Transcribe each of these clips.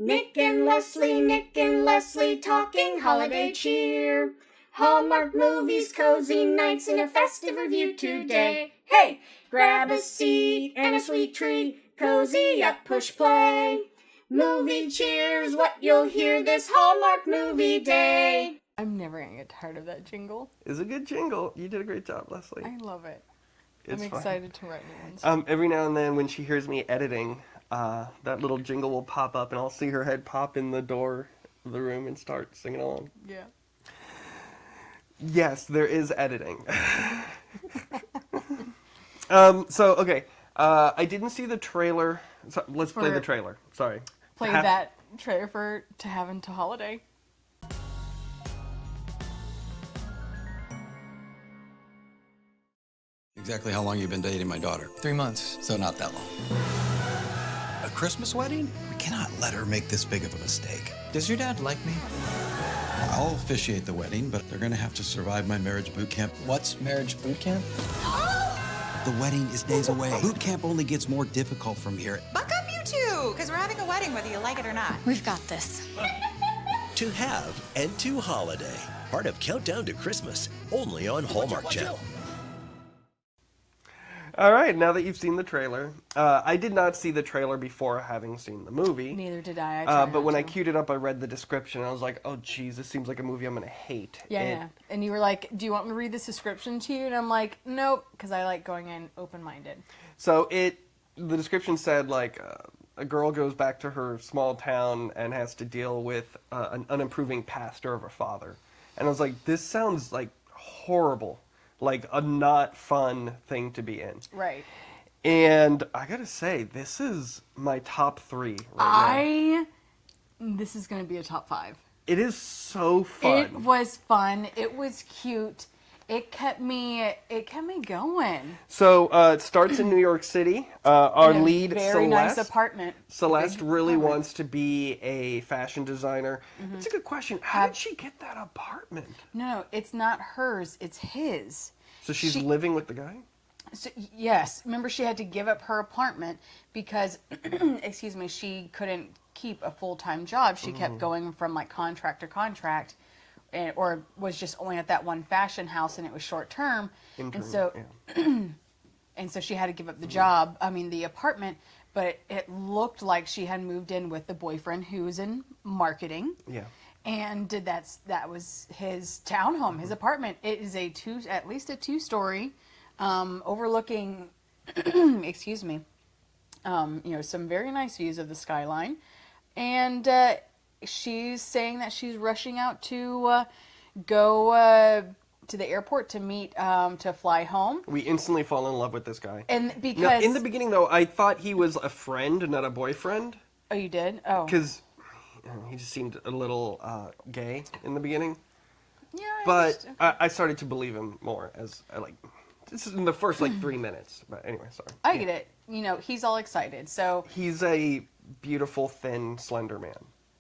Nick and Leslie talking holiday cheer. Hallmark movies, cozy nights, and a festive review today. Hey, grab a seat and a sweet treat, cozy up, push play. Movie cheers, what you'll hear this Hallmark movie day. I'm never gonna get tired of that jingle. It's a good jingle. You did a great job, Leslie. I love it. I'm excited to write new ones. Every now and then when she hears me editing, that little jingle will pop up and I'll see her head pop in the door of the room and start singing along. Yeah. Yes, there is editing. Okay. I didn't see the trailer. So let's play the trailer. Sorry. Play that trailer for To Heaven to Holiday. Exactly how long you been dating my daughter? 3 months. So not that long. A Christmas wedding? We cannot let her make this big of a mistake. Does your dad like me? I'll officiate the wedding, but they're gonna have to survive my marriage boot camp. What's marriage boot camp? The wedding is days away. Boot camp only gets more difficult from here. Buck up, you two, because we're having a wedding whether you like it or not. We've got this. To Have and To Holiday. Part of Countdown to Christmas. Only on Hallmark Channel. All right, now that you've seen the trailer, I did not see the trailer before having seen the movie. Neither did I. But when I queued it up, I read the description, and I was like, oh, geez, this seems like a movie I'm going to hate. Yeah. And you were like, do you want me to read this description to you? And I'm like, nope, because I like going in open-minded. So the description said, like, a girl goes back to her small town and has to deal with an unimproving pastor of her father. And I was like, this sounds, like, horrible. Like, a not fun thing to be in. Right. And I gotta say, this is my top 3 right now. This is going to be a top 5. It is so fun. It was fun. It was cute. It kept me going. So, it starts in New York City. Our lead, very Celeste. Nice apartment. Celeste really wants to be a fashion designer. Mm-hmm. It's a good question. How did she get that apartment? No, it's not hers. It's his. So she's living with the guy? So, yes. Remember, she had to give up her apartment because, excuse me, she couldn't keep a full-time job. She kept going from, like, contract to contract. Or was just only at that one fashion house, and it was short term. And so she had to give up the job. I mean, the apartment. But it looked like she had moved in with the boyfriend who was in marketing. Yeah. And that was his townhome, his apartment. It is at least a 2-story, overlooking, excuse me, some very nice views of the skyline, and. She's saying that she's rushing out to go to the airport to meet, to fly home. We instantly fall in love with this guy. And because... Now, in the beginning, though, I thought he was a friend, not a boyfriend. Oh, you did? Oh. Because he just seemed a little gay in the beginning. Yeah, but I started to believe him more as, this is in the first, 3 minutes. But anyway, sorry. I get it. He's all excited, so... He's a beautiful, thin, slender man.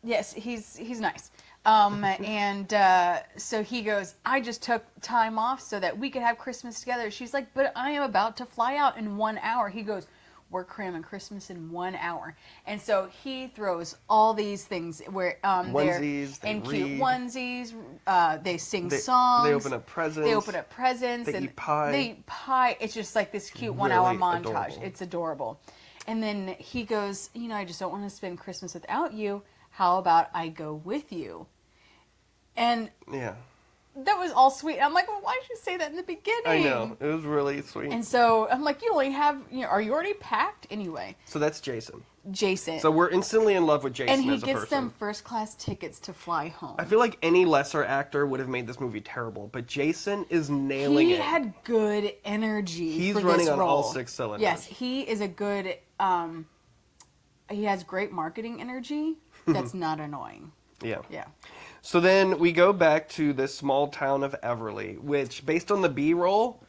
Yes, he's nice. So he goes, I just took time off so that we could have Christmas together. She's like, but I am about to fly out in 1 hour. He goes, we're cramming Christmas in 1 hour. And so he throws all these things where onesies, they're in cute onesies. They sing songs. They open up presents. They eat pie. It's just like this cute 1 hour montage. Adorable. It's adorable. And then he goes, I just don't want to spend Christmas without you. How about I go with you? And that was all sweet. I'm like, well, why did you say that in the beginning? I know. It was really sweet. And so I'm like, you only have, are you already packed? Anyway. So that's Jason. Jason. So we're instantly in love with Jason as a person. And he gets them first class tickets to fly home. I feel like any lesser actor would have made this movie terrible, but Jason is nailing it. He had good energy. He's for running this on role. all 6 cylinders. Yes, he is a good, he has great marketing energy. That's not annoying. Yeah. Yeah. So then we go back to this small town of Everly, which, based on the B-roll,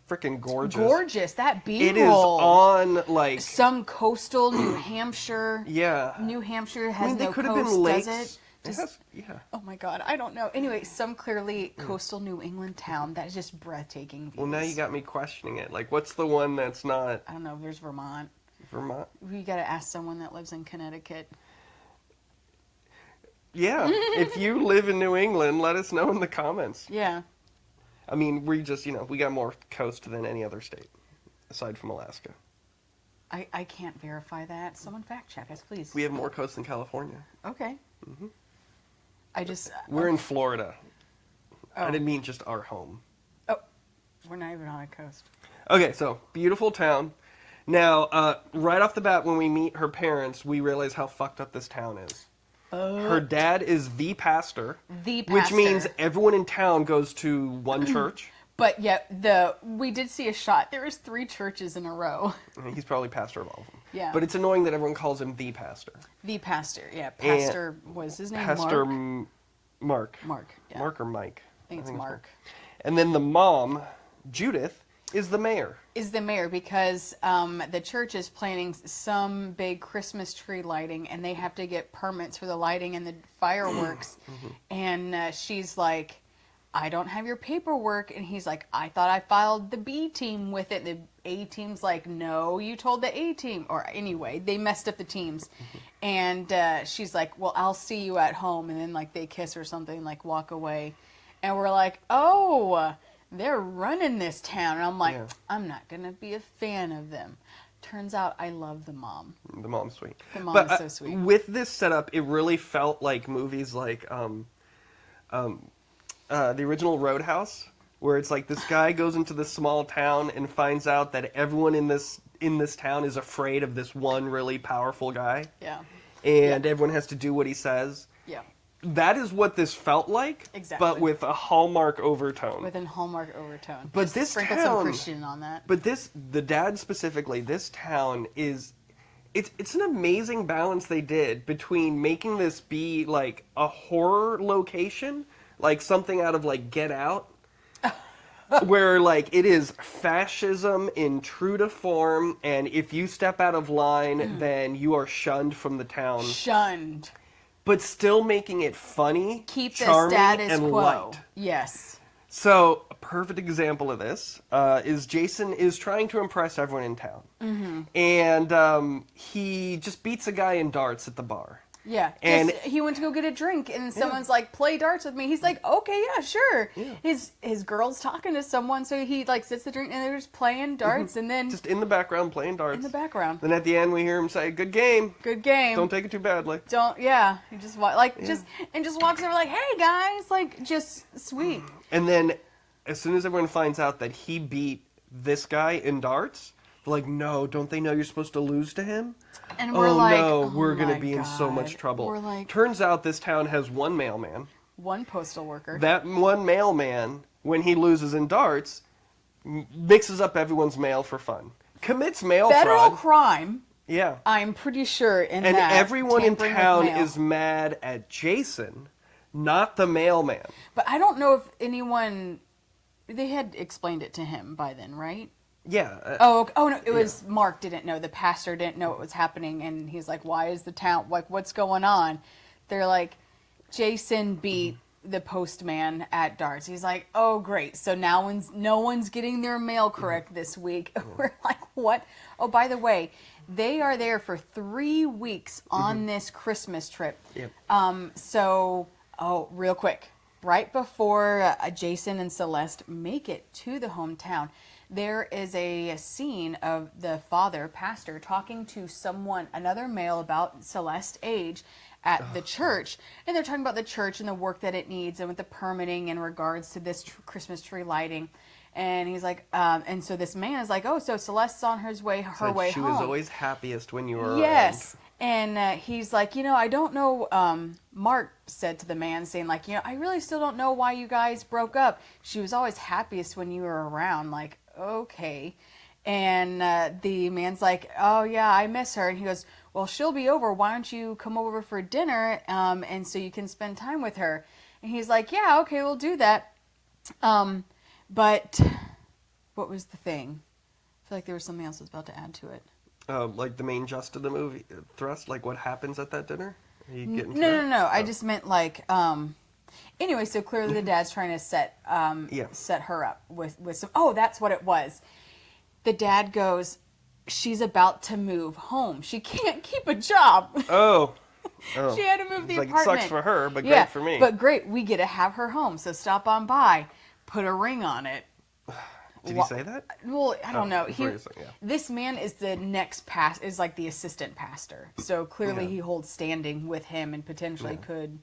freaking gorgeous. It's gorgeous. That B-roll. It is on, some coastal New Hampshire. Yeah. New Hampshire has they no could coast, have been lakes. does it? Yeah. Oh my God, I don't know. Anyway, some clearly coastal New England town that is just breathtaking views. Well, now you got me questioning it. What's the one that's not... I don't know. There's Vermont. Vermont? We got to ask someone that lives in Connecticut. Yeah, if you live in New England, let us know in the comments. Yeah. I mean, we just, we got more coast than any other state, aside from Alaska. I can't verify that. Someone fact check us, please. We have more coast than California. Okay. I just... We're in Florida. Oh. I didn't mean just our home. Oh, we're not even on a coast. Okay, so, beautiful town. Now, right off the bat, when we meet her parents, we realize how fucked up this town is. Her dad is the pastor. The pastor. Which means everyone in town goes to one church. But yeah, we did see a shot. There was 3 churches in a row. He's probably pastor of all of them. Yeah. But it's annoying that everyone calls him the pastor. The pastor, yeah. Pastor, was his name Pastor Mark? Mark. Mark, yeah. Mark or Mike? I think it's Mark. And then the mom, Judith, is the mayor. Is the mayor because the church is planning some big Christmas tree lighting and they have to get permits for the lighting and the fireworks. And she's like, I don't have your paperwork. And he's like, I thought I filed the B team with it. The A team's like, no, you told the A team. Or anyway, they messed up the teams. And she's like, well, I'll see you at home. And then like they kiss or something, like walk away. And we're like, oh, they're running this town. And I'm like, I'm not going to be a fan of them. Turns out I love the mom. The mom's sweet. The mom is so sweet. With this setup, it really felt like movies like the original Roadhouse, where it's like this guy goes into this small town and finds out that everyone in this town is afraid of this one really powerful guy. Yeah. And everyone has to do what he says. Yeah. That is what this felt like. Exactly. But with a Hallmark overtone. With a Hallmark overtone. But Just this sprinkle town, some Christian on that. But the dad specifically, this town is... It's an amazing balance they did between making this be like a horror location, like something out of like Get Out, where like it is fascism in true to form, and if you step out of line, then you are shunned from the town. Shunned. But still making it funny, Keep the charming, status and quo. light. Yes. So, a perfect example of this is Jason is trying to impress everyone in town. And he just beats a guy in darts at the bar. Yeah. And he went to go get a drink, and someone's like, play darts with me. He's like, okay, yeah, sure. Yeah. His girl's talking to someone, so he like sits the drink, and they're just playing darts, and then... just in the background playing darts. in the background. Then at the end we hear him say, good game. Good game. Don't take it too badly. Yeah. He just just walks over like, hey guys, like just sweet. And then as soon as everyone finds out that he beat this guy in darts, they're like, no, don't they know you're supposed to lose to him? And we're like, no, we're my going to be in so much God. trouble. We're like, Turns out this town has one mailman. one postal worker. That one mailman, when he loses in darts, mixes up everyone's mail for fun. Commits mail Federal fraud. crime. Yeah. I'm pretty sure in And that. everyone in tampering with town mail. is mad at Jason, not the mailman. But I don't know if anyone. They had explained it to him by then, right? Yeah. Oh no, it was Mark didn't know. The pastor didn't know what was happening, and he's like, "Why is the town like? What's going on?" They're like, "Jason beat the postman at darts." He's like, "Oh great, so now no one's getting their mail correct this week." We're like, "What?" Oh, by the way, they are there for 3 weeks on this Christmas trip. Yep. Real quick, right before Jason and Celeste make it to the hometown, there is a scene of the father, pastor, talking to another male about Celeste's age at the church. And they're talking about the church and the work that it needs and with the permitting in regards to this Christmas tree lighting. And he's like, and so this man is like, oh, so Celeste's on her way home. She was always happiest when you were Yes. around. And he's like, I don't know, Mark said to the man, saying like, I really still don't know why you guys broke up. She was always happiest when you were around. Like, okay. And the man's like, oh, yeah, I miss her. And he goes, well, she'll be over. Why don't you come over for dinner and so you can spend time with her? And he's like, yeah, okay, we'll do that. But what was the thing? I feel like there was something else I was about to add to it. Like the main gist of the movie thrust, like what happens at that dinner? Are you getting to No. that? I just meant like, anyway, so clearly the dad's trying to set her up with some, that's what it was. The dad goes, she's about to move home. She can't keep a job. Oh. Oh. She had to move the It's like, apartment. sucks for her, but Yeah, great for me. but great, we get to have her home. So stop on by, put a ring on it. Did he say that? Well, I don't know. that's what you're saying, yeah. This man is the next is like the assistant pastor. So clearly Yeah. he holds standing with him and potentially could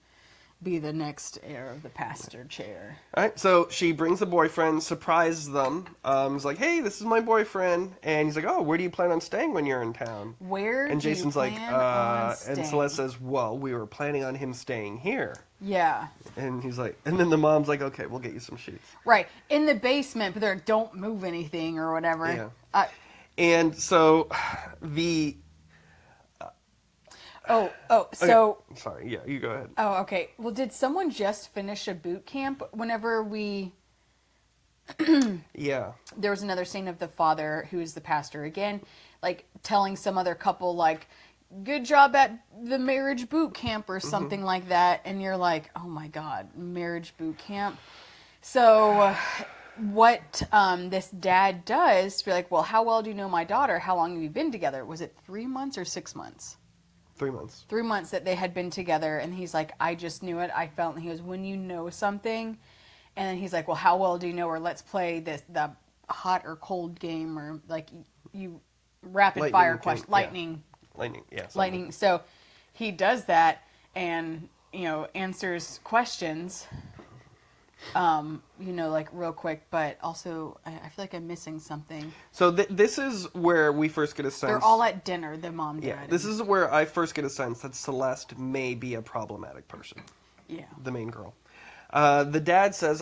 be the next heir of the pastor chair. All right, so she brings the boyfriend, surprises them. He's like, "Hey, this is my boyfriend," and he's like, "Oh, where do you plan on staying when you're in town?" Where And do you Jason's like, plan on and staying? Celeste says, "Well, we were planning on him staying here." Yeah. And he's like, and then the mom's like, "Okay, we'll get you some sheets." Right. In the basement, but they're don't move anything or whatever. Yeah. And so the so sorry, yeah, you go ahead. oh, okay. Well, did someone just finish a boot camp whenever we Yeah. there was another scene of the father who is the pastor again, like telling some other couple like good job at the marriage boot camp or something like that, and you're like, oh my god, marriage boot camp. So what this dad does to be like, well, how well do you know my daughter? How long have you been together? Was it 3 months or 6 months? 3 months. 3 months that they had been together, and he's like, I just knew it. I felt. And he goes, when you know something, and then he's like, well, how well do you know her? Let's play the hot or cold game, or like you rapid Lightning fire game, question, yeah. lightning. Lightning, yeah. something. Lightning. So he does that and, answers questions, like real quick, but also I feel like I'm missing something. So this is where we first get a sense. They're all at dinner, the mom, dad. Yeah, this is where I first get a sense that Celeste may be a problematic person. Yeah. The main girl. The dad says,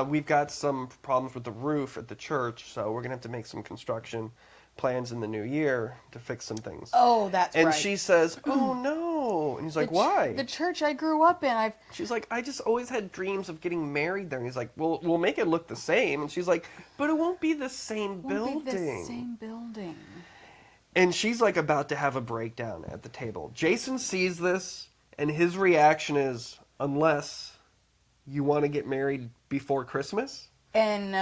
we've got some problems with the roof at the church, so we're going to have to make some construction plans in the new year to fix some things. Oh, that's and right. And she says, oh no. And he's like, why? The church I grew up in, She's like, I just always had dreams of getting married there. And he's like, well, we'll make it look the same. And she's like, but it won't be the same building. Be the same building. And she's like about to have a breakdown at the table. Jason sees this, and his reaction is, unless you want to get married before Christmas? And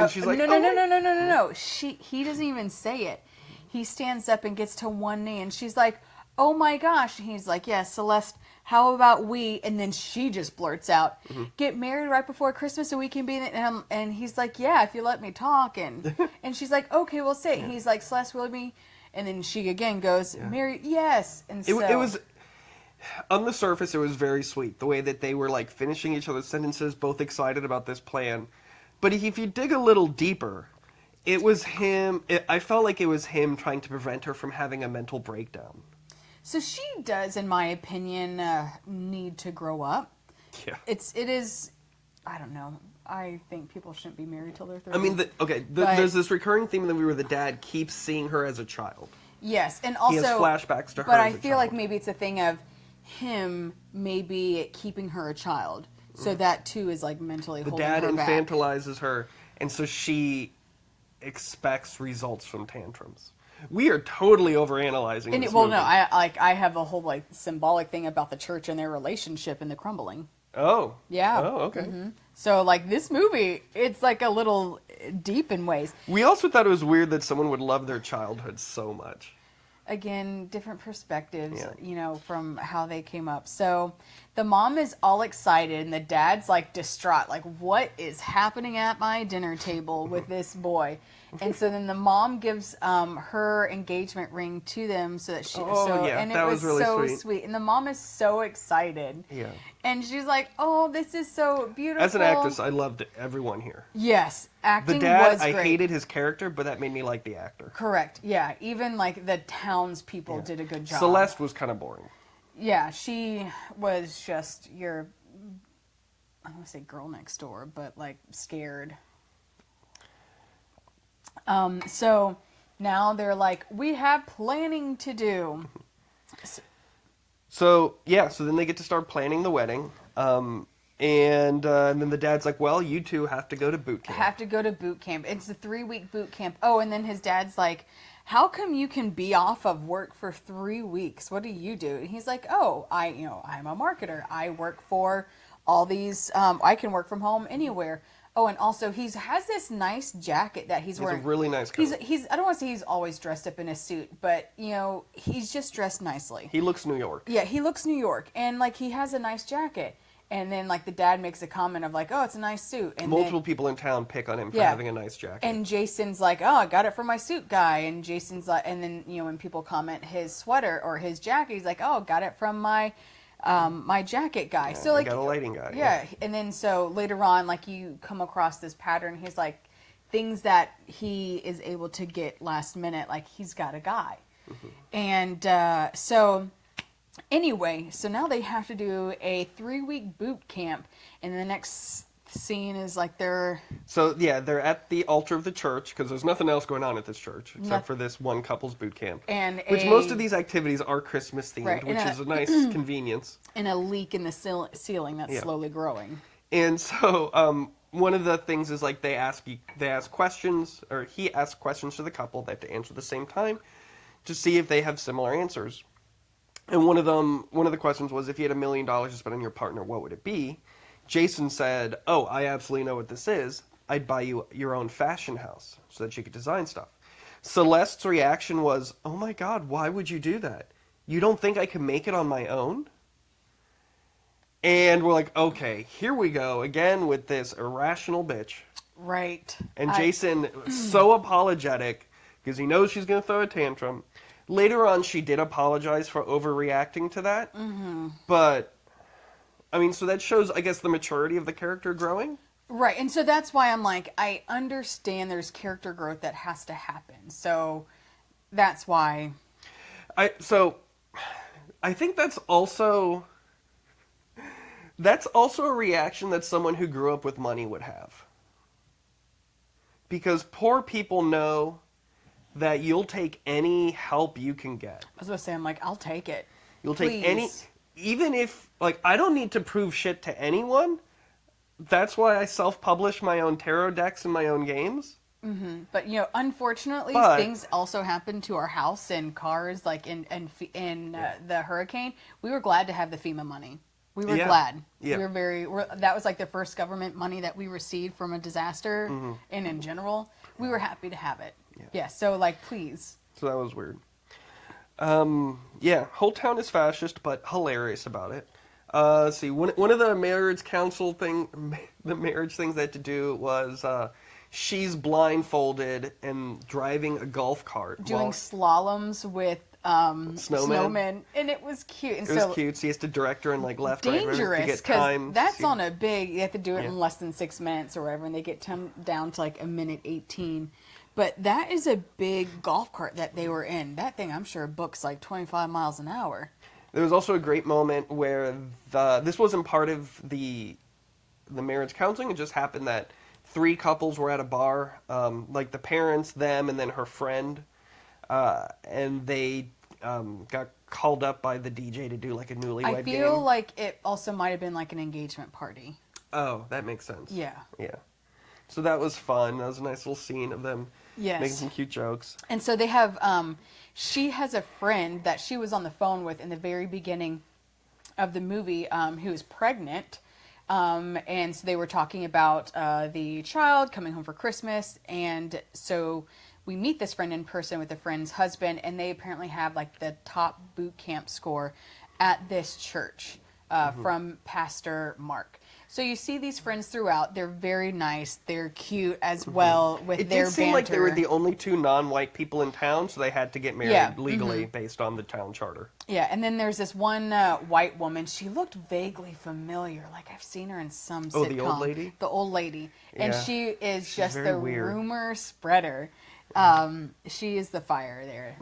she's like, no. He doesn't even say it. He stands up and gets to one knee, and she's like, oh my gosh. And he's like, yeah, Celeste, how about we? And then she just blurts out, get married right before Christmas so we can be in it. And he's like, yeah, if you let me talk. And she's like, okay, we'll say it. He's like, Celeste, will me? And then she again goes, married, yes. And so it was, on the surface, it was very sweet. The way that they were like finishing each other's sentences, both excited about this plan. But if you dig a little deeper, it was him. I felt like it was him trying to prevent her from having a mental breakdown. So she does, in my opinion, need to grow up. Yeah. It is, I don't know. I think people shouldn't be married till they're 30. I mean, there's this recurring theme in the movie where the dad keeps seeing her as a child. Yes, and also he has flashbacks to her. But as I a feel child. like maybe it's a thing of him maybe keeping her a child. So that too is like mentally holding her The back. dad infantilizes her, and so she expects results from tantrums. We are totally overanalyzing this movie. No, I have a whole like symbolic thing about the church and their relationship and the crumbling. Oh. Yeah. Oh, okay. Mm-hmm. So like this movie, it's like a little deep in ways. We also thought it was weird that someone would love their childhood so much. Again, different perspectives, Yeah. from how they came up. So the mom is all excited and the dad's like distraught. Like, what is happening at my dinner table with this boy? And so then the mom gives her engagement ring to them so that and it that was really so sweet. And the mom is so excited. Yeah. And she's like, oh, this is so beautiful. As an actress, I loved everyone here. Yes, acting The dad, was great. I hated his character, but that made me like the actor. Correct. Yeah, even like the townspeople did a good job. Celeste was kind of boring. Yeah, she was just I don't want to say girl next door, but like scared. So now they're like, we have planning to do. So then they get to start planning the wedding. And then the dad's like, well, you two have to go to boot camp. Have to go to boot camp. It's a 3-week boot camp. Oh, and then his dad's like, how come you can be off of work for 3 weeks? What do you do? And he's like, oh, I'm a marketer. I work for all these, I can work from home anywhere. Oh, and also he has this nice jacket that he's It's a wearing. really nice coat. He's I don't want to say he's always dressed up in a suit, but he's just dressed nicely. He looks New York. Yeah, he looks New York, and like he has a nice jacket. And then like the dad makes a comment of like, "Oh, it's a nice suit." And Multiple people in town pick on him for Yeah. having a nice jacket. And Jason's like, "Oh, I got it from my suit guy." And Jason's like, and then when people comment his sweater or his jacket, he's like, "Oh, got it from my my jacket guy." Yeah, so I like, got a lighting guy. yeah. And then so later on, like you come across this pattern. He's like things that he is able to get last minute. Like he's got a guy, and so. Anyway, so now they have to do a 3-week boot camp, and the next scene is like they're at the altar of the church because there's nothing else going on at this church except for this one couple's boot camp. Which most of these activities are Christmas themed, Right, which and is a nice convenience. in a leak in the ceiling that's slowly growing. And so one of the things is like they ask questions, or he asks questions to the couple. They have to answer at the same time to see if they have similar answers. And one of the questions was, if you had $1 million to spend on your partner, what would it be? Jason said, "Oh, I absolutely know what this is. I'd buy you your own fashion house so that you could design stuff." Celeste's reaction was, "Oh my God, why would you do that? You don't think I can make it on my own?" And we're like, okay, here we go again with this irrational bitch. Right. And Jason, so apologetic because he knows she's going to throw a tantrum. Later on, she did apologize for overreacting to that. Mm-hmm. But, I mean, so that shows, I guess, the maturity of the character growing. Right. And so that's why I'm like, I understand there's character growth that has to happen. So that's why. I think that's also a reaction that someone who grew up with money would have. Because poor people know that you'll take any help you can get. I was going to say, I'm like, I'll take it. You'll take Please. any, even if, like, I don't need to prove shit to anyone. That's why I self-publish my own tarot decks and my own games. Mm-hmm. But, unfortunately, things also happened to our house and cars, like in the hurricane. We were glad to have the FEMA money. We were glad. Yeah. We were that was like the first government money that we received from a disaster, and in general, we were happy to have it. Yeah. So, like, please. So that was weird. Whole town is fascist, but hilarious about it. Let's see. One of the marriage things they had to do was she's blindfolded and driving a golf cart. Doing slaloms with snowmen, and it was cute. And it was cute. So he has to direct her in like left, dangerous, right, because that's on a big. You have to do it in less than 6 minutes or whatever, and they get down to like 1:18. But that is a big golf cart that they were in. That thing, I'm sure, books like 25 miles an hour. There was also a great moment where this wasn't part of the marriage counseling. It just happened that 3 couples were at a bar, like the parents, them, and then her friend, and they got called up by the DJ to do like a newlywed game. I feel like it also might have been like an engagement party. Oh, that makes sense. Yeah. Yeah. So that was fun. That was a nice little scene of them making some cute jokes. And so they have, she has a friend that she was on the phone with in the very beginning of the movie who is pregnant. And so they were talking about the child coming home for Christmas. And so we meet this friend in person with the friend's husband, and they apparently have like the top boot camp score at this church from Pastor Mark. So you see these friends throughout. They're very nice. They're cute as well with their banter. It did seem like they were the only 2 non-white people in town, so they had to get married legally based on the town charter. Yeah, and then there's this one white woman. She looked vaguely familiar, like I've seen her in some sitcom. Oh, the old lady? The old lady. And she's just very the weird. rumor spreader. She is the fire there.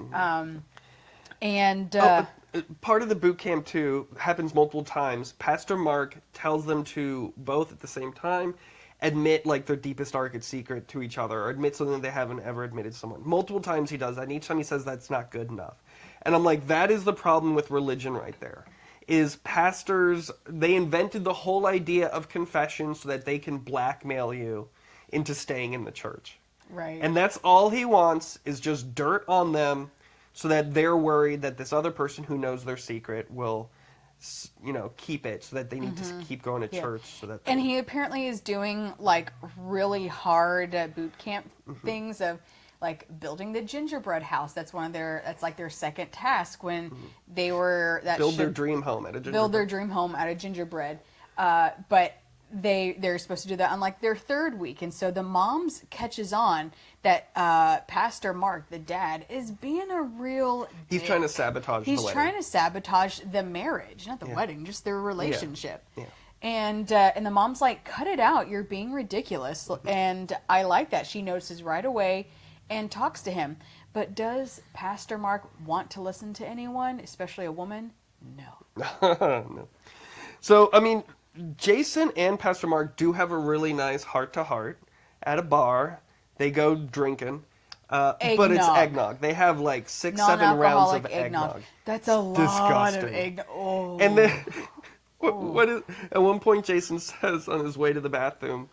Part of the boot camp, too, happens multiple times. Pastor Mark tells them to both at the same time admit, like, their deepest, darkest secret to each other, or admit something they haven't ever admitted to someone. Multiple times he does that, and each time he says that's not good enough. And I'm like, that is the problem with religion right there. Is pastors, they invented the whole idea of confession so that they can blackmail you into staying in the church. Right. And that's all he wants, is just dirt on them, so that they're worried that this other person who knows their secret will keep it, so that they need to keep going to church. So that And he apparently is doing like really hard boot camp things of like building the gingerbread house. That's that's like their second task when they were build their dream home out of gingerbread. build their dream home out of gingerbread. But they're supposed to do that on like their third week, and so the mom's catches on that Pastor Mark, the dad, is being a real He's dick. trying to sabotage the He's wedding. trying to sabotage the marriage, not the wedding, just their relationship. Yeah. And the mom's like, cut it out, you're being ridiculous. And I like that. She notices right away and talks to him. But does Pastor Mark want to listen to anyone, especially a woman? No. No. So, I mean, Jason and Pastor Mark do have a really nice heart-to-heart at a bar. They go drinking. But it's eggnog. They have like 6-7 rounds of eggnog. That's a lot Disgusting. of eggnog. Oh. And then, what is, at one point Jason says on his way to the bathroom,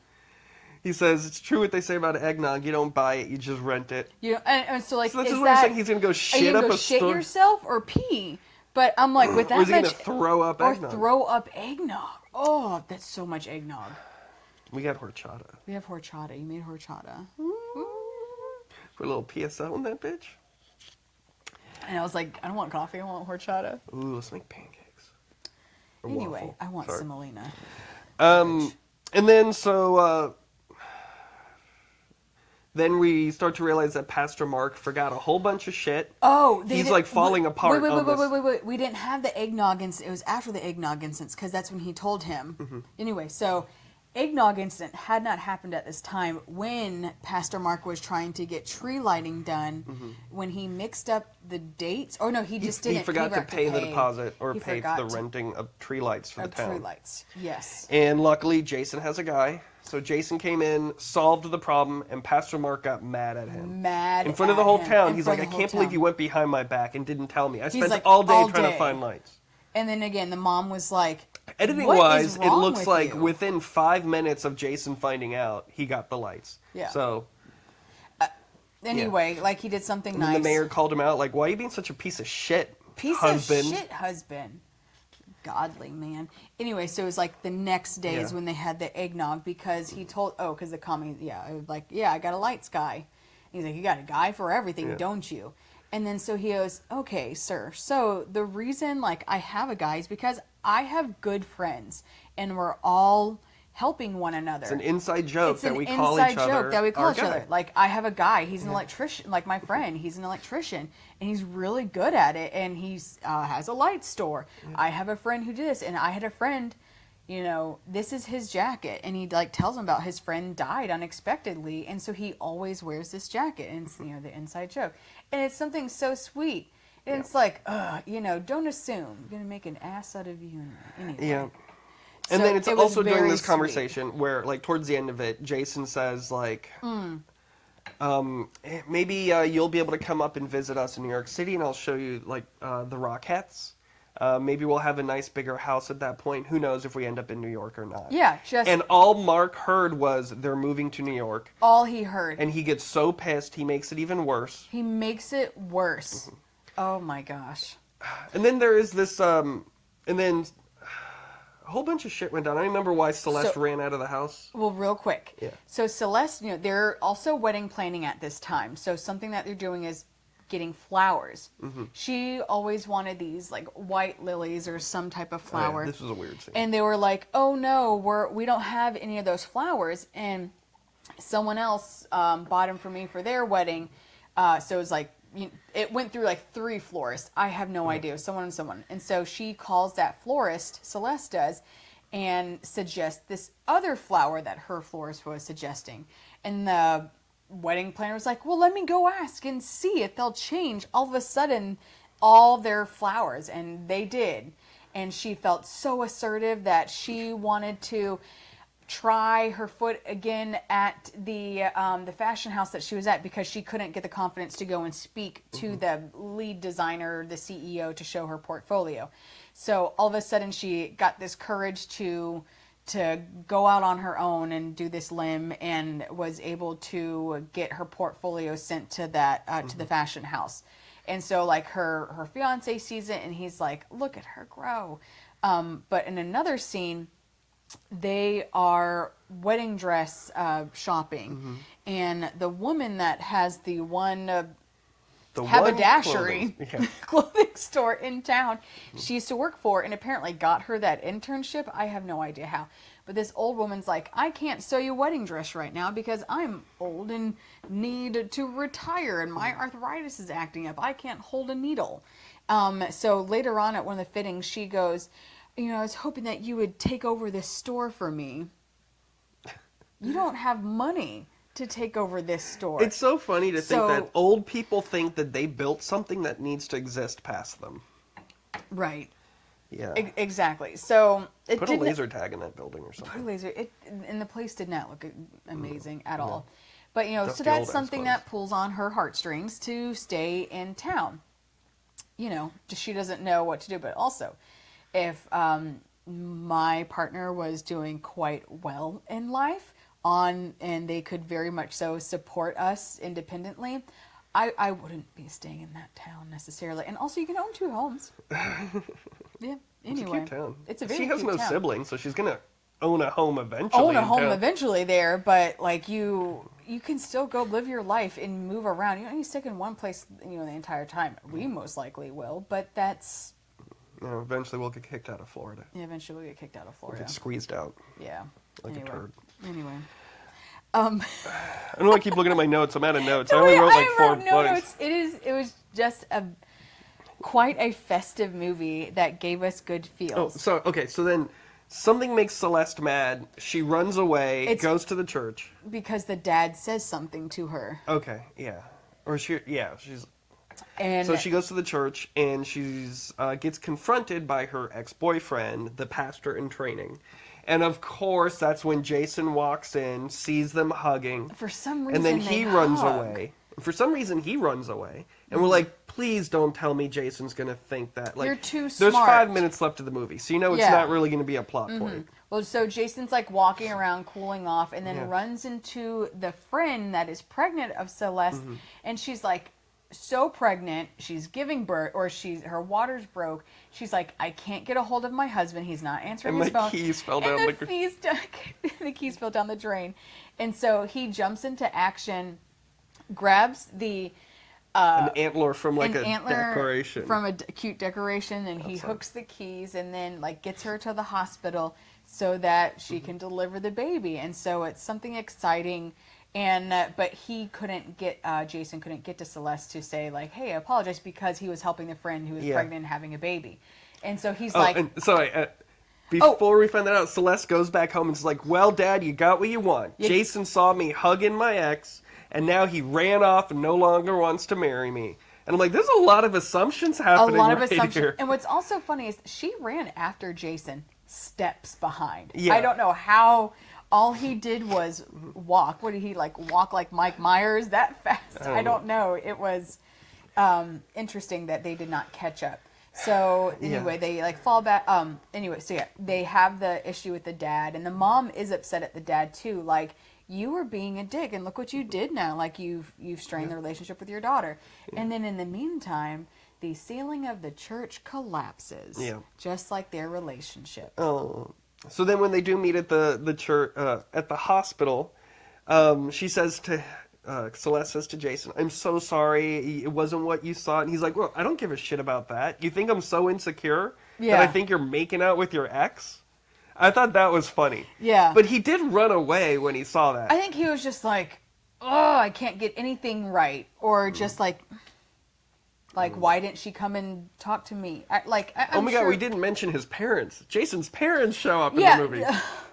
he says, it's true what they say about eggnog. You don't buy it, you just rent it. And so like, So this is is what that, he's saying. He's going to go shit are you up gonna a shit store. yourself or pee? But I'm like, with that Or is he much... going to throw up or eggnog? throw up eggnog. Oh, that's so much eggnog. We got horchata. We have horchata. You made horchata. Put a little PSL in that bitch. And I was like, I don't want coffee. I want horchata. Ooh, let's make pancakes. Or Anyway, waffle. I want Sorry. semolina. And then then we start to realize that Pastor Mark forgot a whole bunch of shit. Oh, he's like falling apart. Wait. We didn't have the eggnog incident. It was after the eggnog incident because that's when he told him. Anyway, so eggnog incident had not happened at this time when Pastor Mark was trying to get tree lighting done. When he mixed up the dates, or no, he just didn't. He forgot to pay the deposit or He pay for forgot the renting of tree lights for the town. Tree lights, yes. And luckily, Jason has a guy. So Jason came in, solved the problem, and Pastor Mark got mad at him. In front of the whole town. He's like, I can't believe you went behind my back and didn't tell me. I spent like, all day all trying day. to find lights. And then again, the mom was like, Editing-wise, it looks like you? within 5 minutes of Jason finding out, he got the lights. Yeah. So... Anyway, like he did something and nice. then the mayor called him out, like, why are you being such a piece of shit, husband? Of shit husband. Godly man. Anyway, so it was like the next day is when they had the eggnog because he told, because the comment, I got a lights guy. He's like, you got a guy for everything, don't you? And then so he goes, okay, sir. So the reason like I have a guy is because I have good friends and we're all helping one another. It's an inside joke It's that an we call each inside other. joke that we call our each guy. other. Like I have a guy, he's an electrician, like my friend, he's an electrician, and he's really good at it, and he's has a light store. I have a friend who did this, and I had a friend, this is his jacket, and he like tells him about his friend died unexpectedly, and so he always wears this jacket, and it's the inside joke, and it's something so sweet. And it's like, don't assume. I'm gonna make an ass out of you anyway. Yeah. And So then it's it was also during very this sweet. conversation where, like, towards the end of it, Jason says, like, maybe you'll be able to come up and visit us in New York City, and I'll show you, like, the Rockettes. Maybe we'll have a nice, bigger house at that point. Who knows if we end up in New York or not. Yeah, And all Mark heard was they're moving to New York. all he heard. And he gets so pissed, he makes it even worse. He makes it worse. Oh my gosh. And then there is this, and then a whole bunch of shit went down. I remember why Celeste ran out of the house. Well, real quick. Yeah. So Celeste, they're also wedding planning at this time. So something that they're doing is getting flowers. She always wanted these like white lilies or some type of flower. This was a weird scene. And they were like, "Oh no, we don't have any of those flowers." And someone else bought them for me for their wedding. So it was like it went through like 3 florists. I have no idea. Someone and someone. And so she calls that florist, Celeste does, and suggests this other flower that her florist was suggesting. And the wedding planner was like, well, let me go ask and see if they'll change all of a sudden all their flowers. And they did. And she felt so assertive that she wanted to try her foot again at the fashion house that she was at because she couldn't get the confidence to go and speak to the lead designer, the CEO, to show her portfolio. So all of a sudden she got this courage to go out on her own and do this limb and was able to get her portfolio sent to that to the fashion house. And so like her fiance sees it and he's like, look at her grow. But in another scene, they are wedding dress shopping, and the woman that has the one The haberdashery one clothing. clothing store in town she used to work for, and apparently got her that internship. I have no idea how. But this old woman's like, I can't sew you a wedding dress right now because I'm old and need to retire and my arthritis is acting up. I can't hold a needle. So later on at one of the fittings, she goes, I was hoping that you would take over this store for me. You don't have money to take over this store. It's so funny to think that old people think that they built something that needs to exist past them. Right. Yeah. Exactly. So it Put a laser tag in that building or something. Put a laser. And the place did not look amazing at all. But so Dusty that's old something ex-clothes. that pulls on her heartstrings to stay in town. She doesn't know what to do. But also, if my partner was doing quite well in life, and they could very much so support us independently, I wouldn't be staying in that town necessarily. And also, you can own 2 homes. Yeah. Anyway, It's a cute town. It's a very She has cute no town. siblings, so she's gonna own a home eventually. Own a in home town. eventually there, but like you can still go live your life and move around. You don't need to stick in one place, the entire time. We most likely will, but that's Eventually, we'll get kicked out of Florida. eventually we'll get kicked out of We'll Florida. get squeezed out Yeah. like a turd. Anyway. I don't know why I keep looking at my notes. I'm out of notes. I only wrote like 4 points. It was just quite a festive movie that gave us good feels. So then something makes Celeste mad. She runs away, goes to the church. Because the dad says something to her. Okay, yeah. She's... And So she goes to the church, and she's gets confronted by her ex-boyfriend, the pastor in training. And of course, that's when Jason walks in, sees them hugging. For some reason, and then he runs hug. away. For some reason, he runs away. And we're like, please don't tell me Jason's going to think that. Like, You're too There's smart. 5 minutes left of the movie, so it's Yeah. not really going to be a plot point. Well, so Jason's like walking around, cooling off, and then Yeah. runs into the friend that is pregnant of Celeste, and she's like so pregnant, she's giving birth, or her water's broke. She's like, I can't get a hold of my husband. He's not answering And his my phone. keys fell And down the keys the keys fell down the drain, and so he jumps into action, grabs An antler from like an a antler decoration. from a cute decoration, and he hooks the keys and then like gets her to the hospital so that she can deliver the baby. And so it's something exciting. And but Jason couldn't get to Celeste to say like, hey, I apologize, because he was helping the friend who was pregnant and having a baby. And so he's like, and sorry, before we find that out, Celeste goes back home and is like, well, Dad, you got what you want. Yeah. Jason saw me hugging my ex, and now he ran off and no longer wants to marry me. And I'm like, there's a lot of assumptions happening here. And what's also funny is she ran after Jason steps behind. Yeah. I don't know how. All he did was walk. What did he walk like Mike Myers that fast? I don't know. It was interesting that they did not catch up. So anyway, they fall back. They have the issue with the dad, and the mom is upset at the dad too. Like, you were being a dick, and look what you did now. Like, you've strained the relationship with your daughter. And then in the meantime, the ceiling of the church collapses. Yeah. Just like their relationship. Oh. So then when they do meet at the church, at the hospital, Celeste says to Jason, I'm so sorry, it wasn't what you thought. And he's like, well, I don't give a shit about that. You think I'm so insecure that I think you're making out with your ex? I thought that was funny. Yeah. But he did run away when he saw that. I think he was just like, oh, I can't get anything right. Or just like, why didn't she come and talk to me? Oh my God, we didn't mention his parents. Jason's parents show up in the movie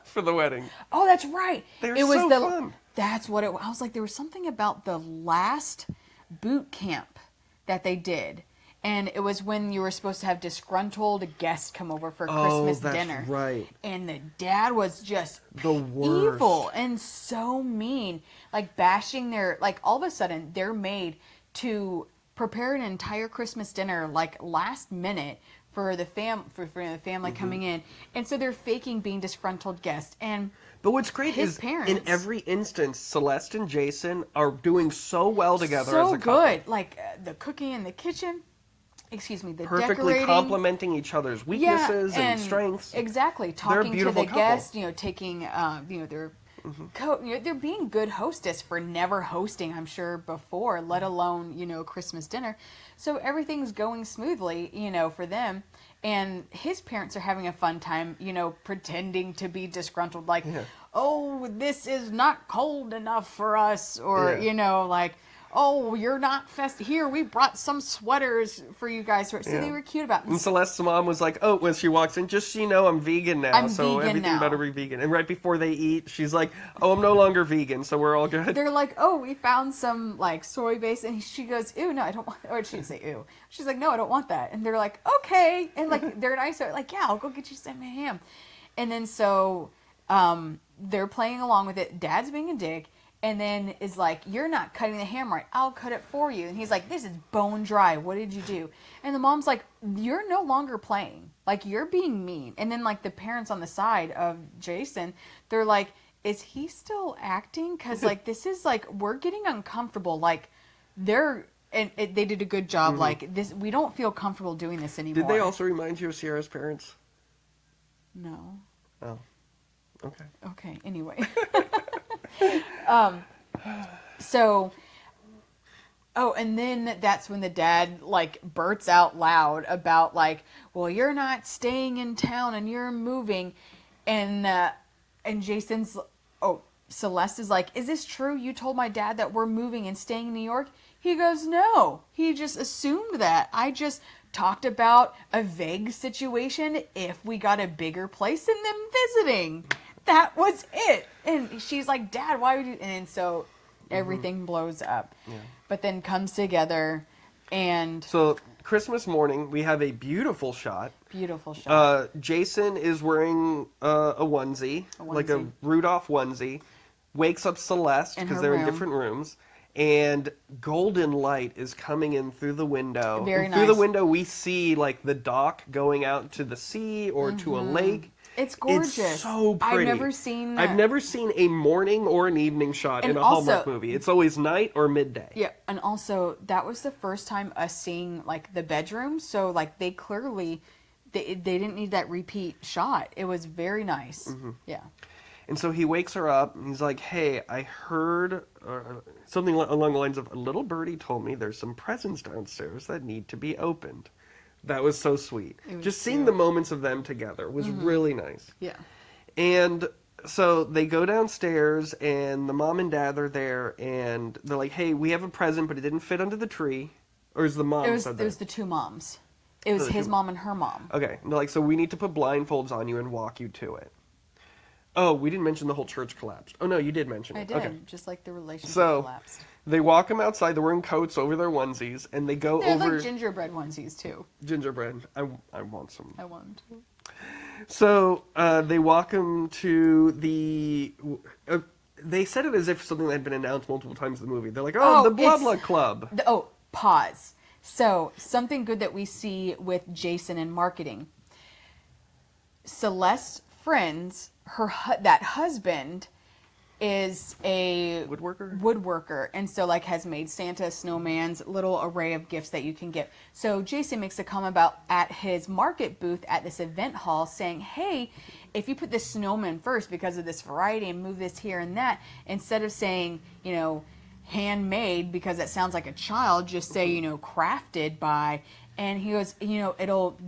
for the wedding. Oh, that's right. It was so fun. That's what it was. I was like, there was something about the last boot camp that they did. And it was when you were supposed to have disgruntled guests come over for Christmas dinner. Right. And the dad was just the worst. Evil and so mean. Like bashing all of a sudden they're made to prepare an entire Christmas dinner last minute for the family coming in, and so they're faking being disgruntled guests. But what's great is parents, in every instance, Celeste and Jason are doing so well together as a couple. So good, the cooking in the kitchen. the perfectly decorating, complementing each other's weaknesses and strengths. Exactly, They're a talking to beautiful the couple. guests, taking, their they're being good hostess for never hosting, I'm sure, before, let alone, Christmas dinner. So everything's going smoothly, for them. And his parents are having a fun time, pretending to be disgruntled, like, oh, this is not cold enough for us, or, like, oh, you're not festive. Here, we brought some sweaters for you guys. So they were cute about it. And Celeste's mom was like, oh, when she walks in, just so you know, I'm vegan now, I'm so vegan everything now. better be vegan. And right before they eat, she's like, oh, I'm no longer vegan, so we're all good. They're like, oh, we found some, like, soy base. And she goes, ew, no, I don't want, or she didn't say ew. She's like, no, I don't want that. And they're like, okay. And, like, they're nice. They're like, yeah, I'll go get you some ham. And then so they're playing along with it. Dad's being a dick. And then is like, you're not cutting the ham right. I'll cut it for you. And he's like, this is bone dry. What did you do? And the mom's like, you're no longer playing. Like, you're being mean. And then, like, the parents on the side of Jason, they're like, is he still acting? Because, like, this is, like, we're getting uncomfortable. Like, they did a good job. Like, this, we don't feel comfortable doing this anymore. Did they also remind you of Sierra's parents? No. Oh. Okay. Okay, anyway. And then that's when the dad, like, bursts out loud about, like, well, you're not staying in town and you're moving. And Celeste is like, is this true? You told my dad that we're moving and staying in New York? He goes, no. He just assumed that. I just talked about a vague situation if we got a bigger place and them visiting. That was it. And she's like, Dad, why would you? And so everything blows up. Yeah. But then comes together and... So Christmas morning, we have a beautiful shot. Beautiful shot. Jason is wearing a onesie, like a Rudolph onesie. Wakes up Celeste because they're in different rooms. And golden light is coming in through the window. Very nice. Through the window, we see, like, the dock going out to the sea or to a lake. It's gorgeous. It's so pretty. I've never seen a morning or an evening shot in a Hallmark movie. It's always night or midday. Yeah, and also that was the first time us seeing, like, the bedroom. So, like, they clearly they didn't need that repeat shot. It was very nice. Yeah. And so he wakes her up and he's like, "Hey, I heard something along the lines of a little birdie told me there's some presents downstairs that need to be opened." That was so sweet. Just seeing the moments of them together was really nice. Yeah. And so they go downstairs, and the mom and dad are there, and they're like, "Hey, we have a present, but it didn't fit under the tree." Or is the mom? It was the two moms. It was his mom and her mom. Okay. And they're like, "So we need to put blindfolds on you and walk you to it." Oh, we didn't mention the whole church collapsed. Oh, no, you did mention it. I did, okay. Just like the relationship collapsed. They walk them outside. They're wearing coats over their onesies, and they go They're over... like gingerbread onesies, too. Gingerbread. I want some. I want them too. So they walk them to the... they said it as if something that had been announced multiple times in the movie. They're like, the Blah Blah Club. Pause. So, something good that we see with Jason in marketing. Celeste's friends, that husband is a woodworker, and so, like, has made Santa, snowman's, little array of gifts that you can get. So Jason makes a comment about at his market booth at this event hall saying, hey, if you put the snowman first because of this variety and move this here and that, instead of saying, handmade because it sounds like a child, just say, crafted by. And he goes, it'll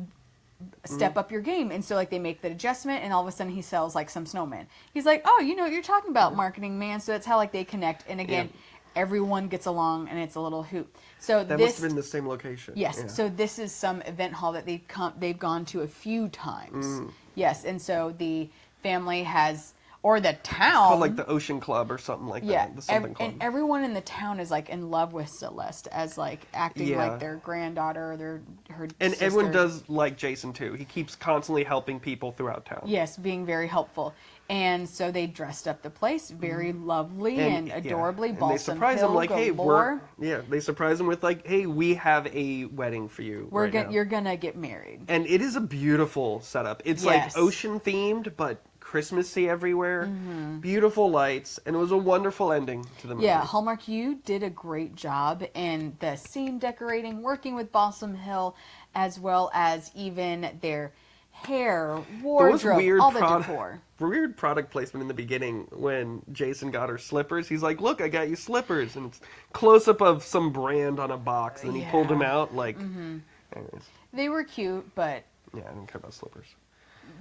step up your game. And so, like, they make the adjustment, and all of a sudden he sells, like, some snowmen. He's like, oh, you know what you're talking about, marketing man. So that's how, like, they connect. And again, everyone gets along, and it's a little hoot. So that must have been the same location. Yes. Yeah. So this is some event hall that they've gone to a few times. Yes. And so the family has, or the town. It's called, like, the Ocean Club or something like that. The something club. And everyone in the town is, like, in love with Celeste as, like, acting like their granddaughter or her And sister. everyone does like Jason, too. He keeps constantly helping people throughout town. Yes, being very helpful. And so they dressed up the place very lovely and adorably. And they surprise him like, hey, they surprise him with, like, hey, we have a wedding for you now. You're gonna get married. And it is a beautiful setup. It's like ocean themed, but Christmassy everywhere, beautiful lights, and it was a wonderful ending to the movie. Yeah, Hallmark, you did a great job in the scene decorating, working with Balsam Hill, as well as even their hair, There was wardrobe, all the decor. weird product placement in the beginning when Jason got her slippers. He's like, "Look, I got you slippers," and it's close up of some brand on a box, and then he pulled them out. Like, anyways, They were cute, but yeah, I didn't care about slippers.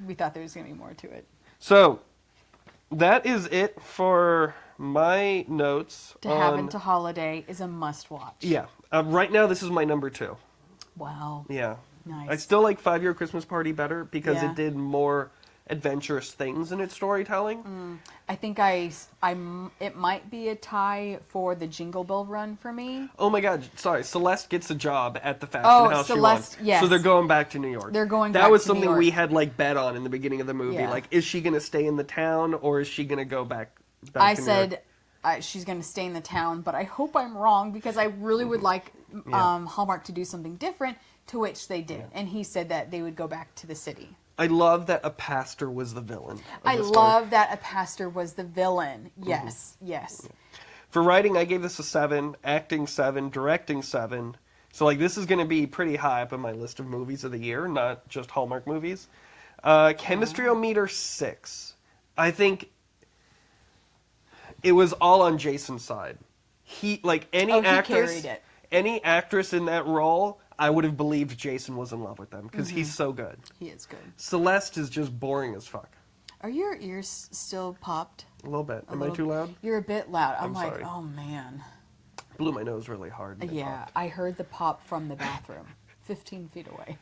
we thought there was going to be more to it. So that is it for my notes. To Have Into Holiday is a must-watch. Yeah, right now this is my number 2. Wow. Yeah. Nice. I still like 5 Year Christmas Party better because Yeah. it did more adventurous things in its storytelling. I think it might be a tie for the Jingle Bell Run for me. Oh my God! Sorry, Celeste gets a job at the fashion Oh, house Celeste, she won. yes. So they're going back to New York. They're going That back was to New something York. we had like bet on in the beginning of the movie. Yeah. Like, is she going to stay in the town or is she going to go back I to New York? said she's going to stay in the town, but I hope I'm wrong because I really would like Hallmark to do something different, to which they did. And he said that they would go back to the city. I love that a pastor was the villain. I love that a pastor was the villain. Yes, yes. For writing, I gave this a 7, acting 7, directing 7. So like this is going to be pretty high up in my list of movies of the year, not just Hallmark movies. Chemistry-o-meter 6. I think it was all on Jason's side. He any Oh, he actress, carried it. any actress in that role, I would have believed Jason was in love with them because he's so good. He is good. Celeste is just boring as fuck. Are your ears still popped? A little bit. Am I little- too loud? You're a bit loud. I'm like, sorry. oh man. Blew my nose really hard. and it Yeah, popped. I heard the pop from the bathroom, 15 feet away.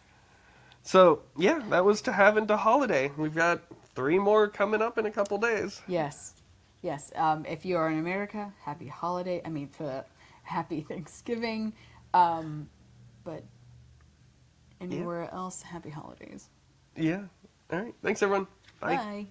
So, yeah, that was To Have Into Holiday. We've got 3 more coming up in a couple days. Yes, yes. If you are in America, happy holiday. I mean, happy Thanksgiving. But anywhere else, happy holidays. Yeah. All right. Thanks, everyone. Bye. Bye.